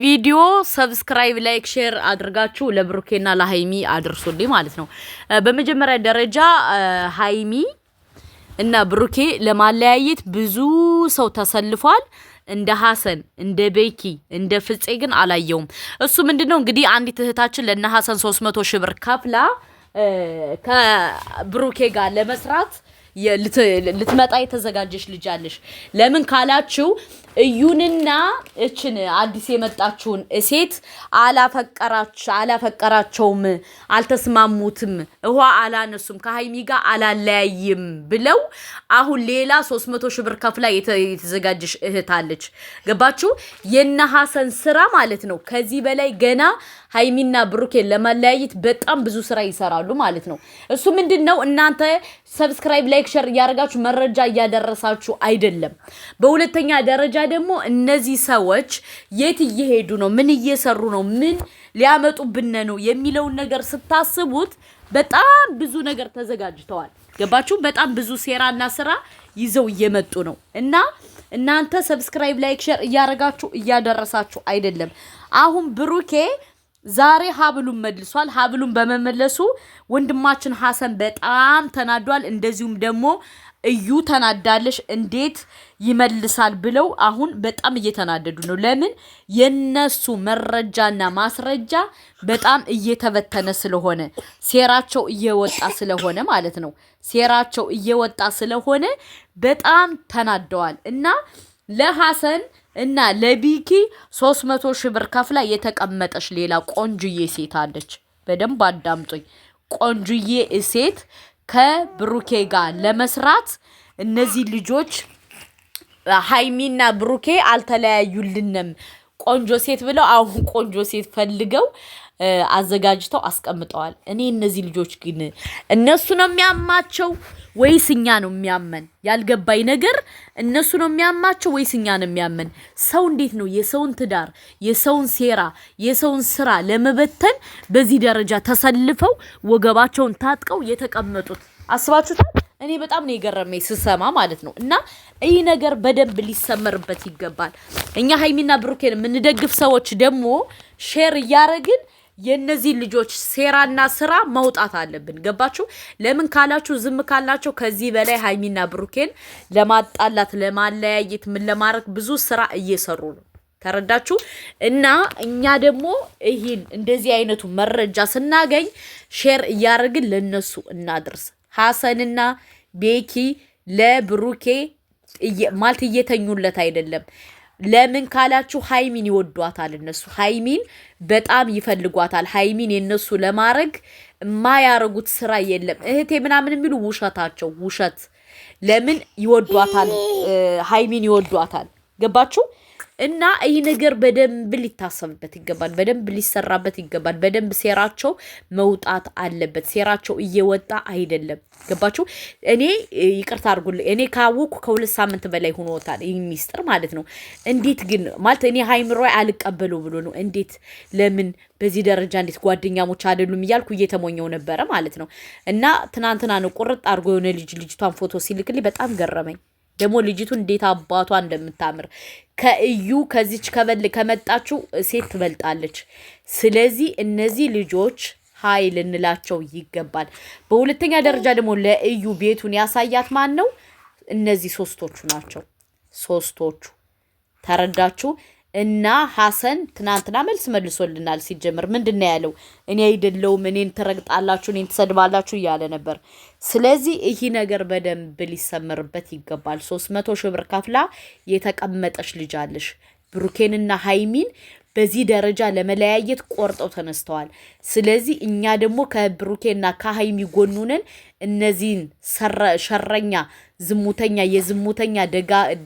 ቪዲዮ ሰብስክራይብ ላይክ ሼር አድርጋችሁ ለብሩኬና ለሃይሚ አድርሱልኝ ማለት ነው። በመጀመሪያ ደረጃ ሃይሚ እና ብሩኬ ለማለያየት ብዙ ሰው ተሰልፏል። እንደ ሐሰን እንደ ቤኪ እንደ ፍፄ ግን አላየውም። እሱ ምንድነው እንግዲህ አንዲት እህታችን ለነ ሐሰን 300 ሺህ ብር ከፍላ ከብሩኬ ጋር ለመስራት ልትመጣ የተዘጋጀሽ ልጅ አለሽ። ለምን ካላችሁ እዩንና እችን አዲስ የመጣችውን ሴት አላፈቀራቸውም፣ አልተስማሙትም፣ ውሃ አላነሱም፣ ከሃይሚ ጋር አላለያይም ብለው አሁን ሌላ 300 ሺህ ብር ከፍላ የተዘጋጀሽ እህት አለች። ገባችሁ? የነ ሐሰን ስራ ማለት ነው። ከዚህ በላይ ገና ሃይሚና ብሩኬን ለማለያየት በጣም ብዙ ስራ ይሰራሉ ማለት ነው። እሱ ምንድነው እናንተ ሰብስክራይብ ላይክ ሼር ያርጋችሁ መረጃ እያደረሳችሁ አይደለም። በሁለተኛ ደረጃ ደግሞ እነዚህ ሰዎች የት እየሄዱ ነው፣ ምን እየሰሩ ነው፣ ምን ሊያመጡብን ነው የሚለውን ነገር ስታስቡት በጣም ብዙ ነገር ተዘጋጅተዋል። ገባችሁ? በጣም ብዙ ሴራና ስራ ይዘው እየመጡ ነው እና እናንተ ሰብስክራይብ ላይክ ሼር እያረጋችሁ እያደረሳችሁ አይደለም። አሁን ብሩኬ ዛሬ ሀብሉን መልሷል። ሀብሉን በመመለሱ ወንድማችን ሐሰን በጣም ተናዷል። እንደዚሁም ደግሞ እዩ ተናዳለሽ፣ እንዴት ይመልሳል ብለው አሁን በጣም እየተናደዱ ነው። ለምን? የነሱ መረጃና ማስረጃ በጣም እየተበተነ ስለሆነ ሴራቸው እየወጣ ስለሆነ ማለት ነው። ሴራቸው እየወጣ ስለሆነ በጣም ተናደዋል እና ለሐሰን እና ለቢኪ 300 ሺህ ብር ከፍላ የተቀመጠች ሌላ ቆንጆዬ ሴት አለች። በደንብ አዳምጡኝ። ቆንጆዬ ሴት ከብሩኬ ጋር ለመስራት እነዚህ ልጆች ሃይሚና ብሩኬ አልተለያዩልንም ቆንጆ ሴት ብለው አሁን ቆንጆ ሴት ፈልገው አዘጋጅተው አስቀምጠዋል። እኔ እነዚህ ልጆች ግን እነሱ ነው የሚያማቸው ወይስ እኛ ነው የሚያመን? ያልገባኝ ነገር እነሱ ነው የሚያማቸው ወይስ እኛ ነው የሚያመን? ሰው እንዴት ነው የሰውን ትዳር፣ የሰውን ሴራ፣ የሰውን ስራ ለመበተን በዚህ ደረጃ ተሰልፈው ወገባቸውን ታጥቀው የተቀመጡት? አስባችሁታል? እኔ በጣም ነው የገረመኝ ስሰማ ማለት ነው። እና ይህ ነገር በደንብ ሊሰመርበት ይገባል። እኛ ሃይሚና ብሩኬን የምንደግፍ ሰዎች ደግሞ ሼር እያረግን የነዚህ ልጆች ሴራና ስራ መውጣት አለብን። ገባችሁ? ለምን ካላችሁ ዝም ካላችሁ ከዚህ በላይ ሃይሚና ብሩኬን ለማጣላት ለማለያየት ምን ለማድረግ ብዙ ስራ እየሰሩ ነው። ተረዳችሁ? እና እኛ ደግሞ ይሄን እንደዚህ አይነቱ መረጃ ስናገኝ ሼር እያደረግን ለነሱ እናድርስ። ሐሰንና ቤኪ ለብሩኬ ማለት እየተኙለት አይደለም። ለምን ካላችሁ ሃይሚን ይወዷታል። እነሱ ሃይሚን በጣም ይፈልጓታል። ሃይሚን የነሱ ለማድረግ የማያረጉት ስራ የለም። እህቴ ምናምን የሚሉ ውሸታቸው ውሸት። ለምን ይወዷታል? ሃይሚን ይወዷታል። ገባችሁ? እና ይህ ነገር በደንብ ሊታሰብበት ይገባል። በደንብ ሊሰራበት ይገባል። በደንብ ሴራቸው መውጣት አለበት። ሴራቸው እየወጣ አይደለም። ገባችሁ? እኔ ይቅርታ አድርጉልኝ፣ እኔ ካወኩ ከ2 ሳምንት በላይ ሆኖታል። ይህ ሚስጥር ማለት ነው። እንዴት ግን ማለት እኔ ሃይምሮ አልቀበለው ብሎ ነው። እንዴት ለምን በዚህ ደረጃ እንዴት ጓደኛሞች አይደሉም እያልኩ እየተሞኘው ነበረ ማለት ነው። እና ትናንትና ነው ቁርጥ አድርጎ የሆነ ልጅቷን ፎቶ ሲልክልኝ በጣም ገረመኝ። ደግሞ ልጅቱ እንዴት አባቷ እንደምታምር ከእዩ ከዚች ከመጣችው ሴት ትበልጣለች። ስለዚህ እነዚህ ልጆች ኃይል እንላቸው ይገባል። በሁለተኛ ደረጃ ደግሞ ለእዩ ቤቱን ያሳያት ማን ነው? እነዚህ ሶስቶቹ ናቸው። ሶስቶቹ ተረዳችሁ? እና ሐሰን ትናንትና መልሶልናል። ሲጀምር ምንድነው ያለው? እኔ አይደለሁም፣ እኔን ትረግጣላችሁ፣ እኔን ትሰድባላችሁ እያለ ነበር። ስለዚህ ይሄ ነገር በደንብ ሊሰመርበት ይገባል። 300 ሺህ ብር ከፍላ የተቀመጠች ልጅ አለሽ። ብሩኬንና ሃይሚን በዚህ ደረጃ ለመለያየት ቆርጠው ተነስተዋል። ስለዚህ እኛ ደግሞ ከብሩኬና ከሃይሚ ጎኑንን እነዚህን ሸረኛ፣ ዝሙተኛ፣ የዝሙተኛ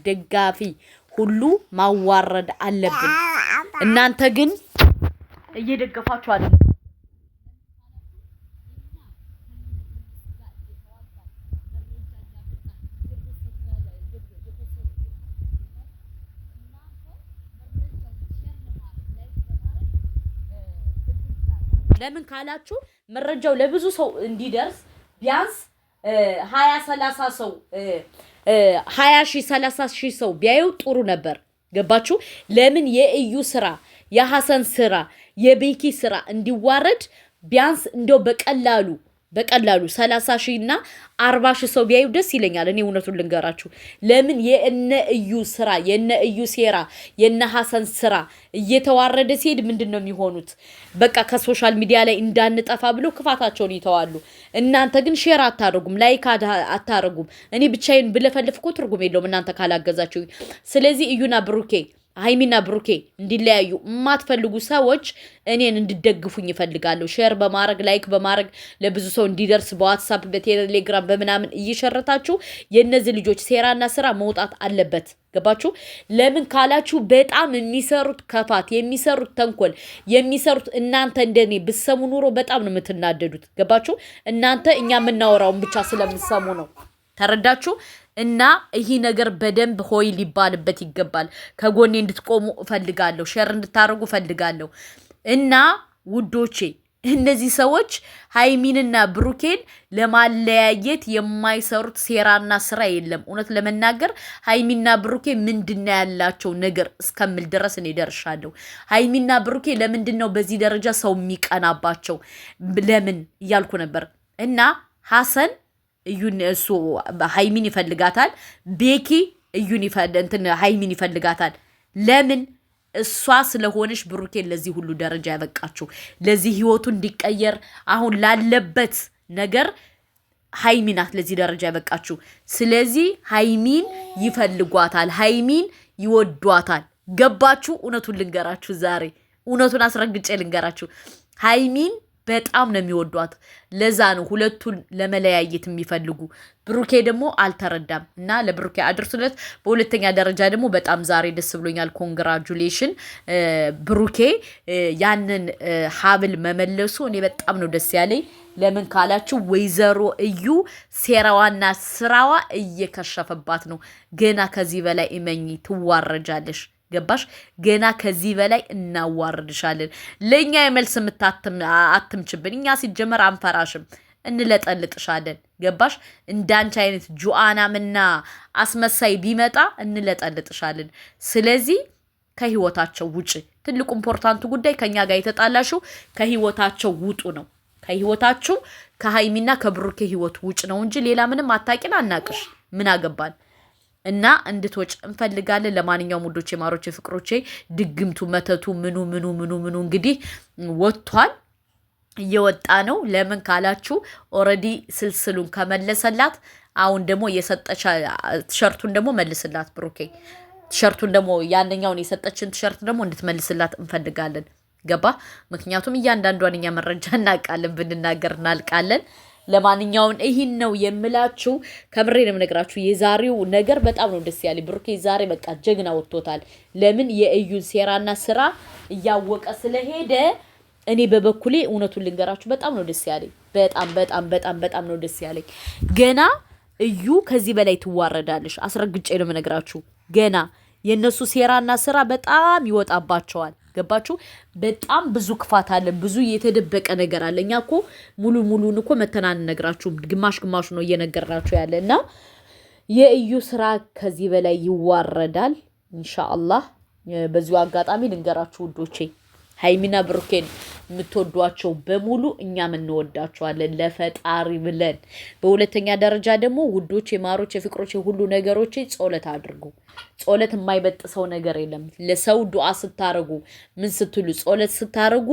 ደጋፊ ሁሉ ማዋረድ አለብን። እናንተ ግን እየደገፋችሁ አይደለም። ለምን ካላችሁ መረጃው ለብዙ ሰው እንዲደርስ ቢያንስ 20-30 ሰው 20 ሺህ 30 ሺህ ሰው ቢያዩ ጥሩ ነበር። ገባችሁ? ለምን የእዩ ስራ የሐሰን ስራ የቤኪ ስራ እንዲዋረድ ቢያንስ እንደው በቀላሉ 30 ሺህ እና 40 ሺህ ሰው ቢያዩ ደስ ይለኛል። እኔ እውነቱን ልንገራችሁ ለምን የእነ እዩ ስራ የእነ እዩ ሴራ የእነ ሐሰን ስራ እየተዋረደ ሲሄድ ምንድነው የሚሆኑት? በቃ ከሶሻል ሚዲያ ላይ እንዳንጠፋ ብለው ክፋታቸውን ይተዋሉ። እናንተ ግን ሼር አታረጉም፣ ላይክ አታረጉም። እኔ ብቻዬን ብለፈልፍ እኮ ትርጉም የለውም እናንተ ካላገዛችሁ። ስለዚህ እዩና ብሩኬ ሃይሚና ብሩኬ እንዲለያዩ የማትፈልጉ ሰዎች እኔን እንድደግፉኝ ይፈልጋለሁ። ሼር በማድረግ ላይክ በማድረግ ለብዙ ሰው እንዲደርስ በዋትስአፕ በቴሌግራም በምናምን እየሸረታችሁ የእነዚህ ልጆች ሴራና ስራ መውጣት አለበት። ገባችሁ? ለምን ካላችሁ በጣም የሚሰሩት ክፋት የሚሰሩት ተንኮል የሚሰሩት እናንተ እንደኔ ብትሰሙ ኑሮ በጣም ነው የምትናደዱት። ገባችሁ? እናንተ እኛ የምናወራውን ብቻ ስለምትሰሙ ነው። ተረዳችሁ? እና ይሄ ነገር በደንብ ሆይ ሊባልበት ይገባል። ከጎኔ እንድትቆሙ እፈልጋለሁ። ሼር እንድታረጉ እፈልጋለሁ። እና ውዶቼ እነዚህ ሰዎች ሃይሚንና ብሩኬን ለማለያየት የማይሰሩት ሴራና ስራ የለም። እውነት ለመናገር ሃይሚና ብሩኬ ምንድነው ያላቸው ነገር እስከምል ድረስ እኔ ደርሻለሁ። ሃይሚና ብሩኬ ለምንድነው በዚህ ደረጃ ሰው የሚቀናባቸው ለምን እያልኩ ነበር። እና ሐሰን እዩን እሱ ሃይሚን ይፈልጋታል። ቤኪ እዩን ሃይሚን ይፈልጋታል። ለምን? እሷ ስለሆነች ብሩኬን ለዚህ ሁሉ ደረጃ ያበቃችሁ ለዚህ ህይወቱ እንዲቀየር አሁን ላለበት ነገር ሃይሚ ናት ለዚህ ደረጃ ያበቃችሁ። ስለዚህ ሃይሚን ይፈልጓታል፣ ሃይሚን ይወዷታል። ገባችሁ? እውነቱን ልንገራችሁ፣ ዛሬ እውነቱን አስረግጬ ልንገራችሁ፣ ሃይሚን በጣም ነው የሚወዷት። ለዛ ነው ሁለቱን ለመለያየት የሚፈልጉ። ብሩኬ ደግሞ አልተረዳም እና ለብሩኬ አድርሱለት። በሁለተኛ ደረጃ ደግሞ በጣም ዛሬ ደስ ብሎኛል። ኮንግራጁሌሽን ብሩኬ ያንን ሀብል መመለሱ እኔ በጣም ነው ደስ ያለኝ። ለምን ካላችሁ ወይዘሮ እዩ ሴራዋና ስራዋ እየከሸፈባት ነው። ገና ከዚህ በላይ እመኚ ትዋረጃለሽ። ገባሽ? ገና ከዚህ በላይ እናዋርድሻለን። ለኛ የመልስ አትምችብን። እኛ ሲጀመር አንፈራሽም፣ እንለጠልጥሻለን። ገባሽ? እንዳንቺ አይነት ጁአናምና አስመሳይ ቢመጣ እንለጠልጥሻለን። ስለዚህ ከህይወታቸው ውጪ ትልቁ ኢምፖርታንቱ ጉዳይ ከኛ ጋር የተጣላሽው ከህይወታቸው ውጡ ነው። ከህይወታችሁ ከሃይሚና ከብሩኬ ህይወት ውጭ ነው እንጂ ሌላ ምንም አታቂን አናቅሽ። ምን አገባን? እና እንድትወጭ እንፈልጋለን። ለማንኛውም ውዶቼ፣ ማሮቼ፣ ፍቅሮቼ ድግምቱ መተቱ ምኑ እንግዲህ ወጥቷል፣ እየወጣ ነው። ለምን ካላችሁ ኦልሬዲ ስልስሉን ከመለሰላት አሁን ደግሞ የሰጠቻ ቲሸርቱን ደግሞ መልስላት ብሩኬ። ቲሸርቱን ደግሞ ያንኛውን የሰጠችን ቲሸርት ደግሞ እንድትመልስላት እንፈልጋለን። ገባ? ምክንያቱም እያንዳንዷን እኛ መረጃ እናውቃለን፣ ብንናገር እናልቃለን። ለማንኛውም ይህን ነው የምላችሁ። ከምሬ ነው የምነግራችሁ። የዛሬው ነገር በጣም ነው ደስ ያለኝ። ብሩኬ ዛሬ በቃ ጀግና ወጥቶታል። ለምን? የእዩን ሴራና ስራ እያወቀ ስለሄደ። እኔ በበኩሌ እውነቱን ልንገራችሁ በጣም ነው ደስ ያለኝ። በጣም ነው ደስ ያለኝ። ገና እዩ ከዚህ በላይ ትዋረዳለሽ። አስረግጬ ነው የምነግራችሁ። ገና የነሱ ሴራና ስራ በጣም ይወጣባቸዋል። ገባችሁ? በጣም ብዙ ክፋት አለ፣ ብዙ የተደበቀ ነገር አለ። እኛ እኮ ሙሉን እኮ መተናን ነግራችሁም ግማሽ ነው እየነገርናችሁ ያለ እና የእዩ ስራ ከዚህ በላይ ይዋረዳል ኢንሻአላህ። በዚሁ አጋጣሚ ልንገራችሁ ውዶቼ፣ ሃይሚና ብሩኬን የምትወዷቸው በሙሉ እኛም እንወዳቸዋለን ለፈጣሪ ብለን። በሁለተኛ ደረጃ ደግሞ ውዶቼ፣ ማሮቼ፣ ፍቅሮቼ ሁሉ ነገሮቼ ጸሎት አድርጉ። ጸሎት የማይበጥሰው ነገር የለም። ለሰው ዱዓ ስታረጉ ምን ስትሉ ጸሎት ስታረጉ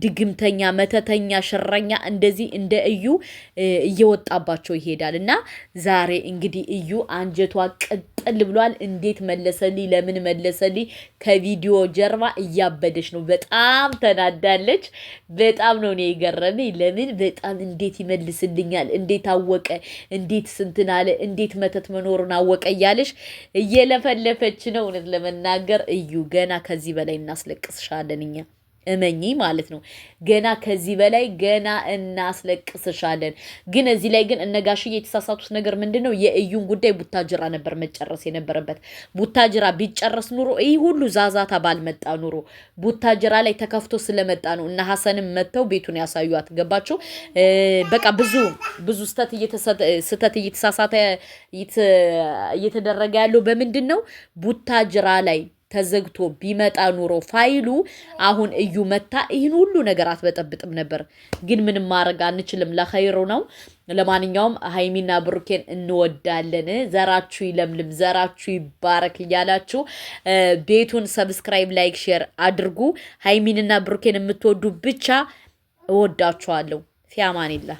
ድግምተኛ፣ መተተኛ፣ ሽረኛ እንደዚህ እንደ እዩ እየወጣባቸው ይሄዳል እና ዛሬ እንግዲህ እዩ አንጀቷ ቅጥል ብሏል። እንዴት መለሰልኝ? ለምን መለሰልኝ? ከቪዲዮ ጀርባ እያበደች ነው። በጣም ተናዳለች። በጣም ነው እኔ የገረመኝ። ለምን በጣም እንዴት ይመልስልኛል? እንዴት አወቀ? እንዴት ስንትን አለ? እንዴት መተት መኖሩን አወቀ እያለሽ እየለፈለፈች ነው። እውነት ለመናገር እዩ ገና ከዚህ በላይ እናስለቅስሻለን እኛ እመኚ ማለት ነው። ገና ከዚህ በላይ ገና እናስለቅስሻለን። ግን እዚህ ላይ ግን እነጋሽዬ የተሳሳቱት ነገር ምንድነው? የእዩን ጉዳይ ቡታጅራ ነበር መጨረስ የነበረበት። ቡታጅራ ቢጨረስ ኑሮ ይህ ሁሉ ዛዛታ ባልመጣ ኑሮ ቡታጅራ ላይ ተከፍቶ ስለመጣ ነው። እና ሐሰንም መተው ቤቱን ያሳዩት። ገባችሁ? በቃ ብዙ ስተት እየተሳሳተ እየተደረገ ያለው በምንድነው? ቡታጅራ ላይ ተዘግቶ ቢመጣ ኑሮ ፋይሉ አሁን እዩ መታ ይህን ሁሉ ነገር አትበጠብጥም ነበር። ግን ምንም ማድረግ አንችልም፣ ለኸይሩ ነው። ለማንኛውም ሀይሚና ብሩኬን እንወዳለን። ዘራችሁ ይለምልም፣ ዘራችሁ ይባረክ እያላችሁ ቤቱን ሰብስክራይብ፣ ላይክ፣ ሼር አድርጉ። ሀይሚንና ብሩኬን የምትወዱ ብቻ እወዳችኋለሁ። ፊያማኒላ